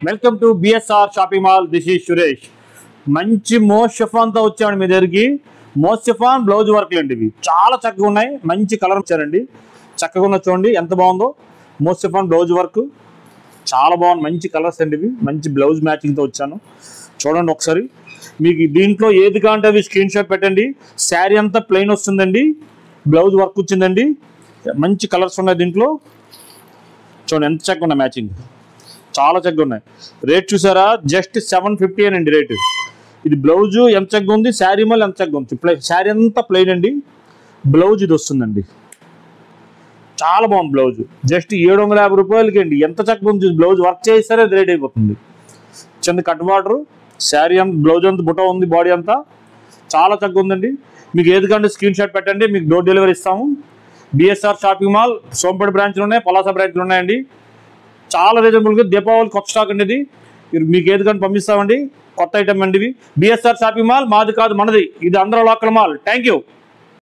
Welcome to BSR shopping mall. This is Suresh. మంచి most షిఫాన్తో వచ్చామండి మీ దగ్గరికి. మోస్ట్ షిఫాన్ బ్లౌజ్ వర్క్లు అండి. ఇవి చాలా చక్కగా ఉన్నాయి. మంచి కలర్ వచ్చారండి. చక్కగా ఉన్న చూడండి ఎంత బాగుందో. మోస్ట్ షిఫాన్ బ్లౌజ్ వర్క్ చాలా బాగుంది. మంచి కలర్స్ అండి ఇవి. మంచి బ్లౌజ్ మ్యాచింగ్తో వచ్చాను. చూడండి ఒకసారి. మీకు దీంట్లో ఏది కావాలంటే అవి స్క్రీన్ షాట్ పెట్టండి. శారీ అంతా ప్లెయిన్ వస్తుందండి. బ్లౌజ్ వర్క్ వచ్చిందండి. మంచి కలర్స్ ఉన్నాయి దీంట్లో. చూడండి ఎంత చక్కగా ఉన్నాయి. మ్యాచింగ్ చాలా చక్కగా ఉన్నాయి. రేట్ చూసారా, జస్ట్ 750 అండి రేటు. ఇది బ్లౌజు ఎంత చక్కగా ఉంది, శారీ మళ్ళీ ఎంత చక్కగా ఉంది. శారీ అంతా ప్లెయిన్ అండి. బ్లౌజ్ ఇది వస్తుందండి. చాలా బాగుంది బ్లౌజ్. జస్ట్ 750 రూపాయలకి అండి. ఎంత చక్కగా ఉంది బ్లౌజ్. వర్క్ చేస్తారే అది రేట్ అయిపోతుంది. చిన్న కట్ బార్డర్, శారీ అంతా, బ్లౌజ్ అంతా బుట్ట ఉంది, బాడీ అంతా చాలా చక్కగా ఉందండి. మీకు ఏది కంటే స్క్రీన్ షాట్ పెట్టండి, మీకు డోర్ డెలివరీ ఇస్తాము. బిఎస్ఆర్ షాపింగ్ మాల్ సోంపేట బ్రాంచ్లు ఉన్నాయి, పలాస బ్రాంచ్లు ఉన్నాయండి. చాలా రీజనబుల్గా దీపావళి కొత్త స్టాక్ అండి ఇది. మీకు ఏది కానీ పంపిస్తామండి. కొత్త ఐటమ్ అండి ఇవి. బిఎస్ఆర్ షాపింగ్ మాల్ మాది కాదు, మనది. ఇది Andhra local mall. Thank you.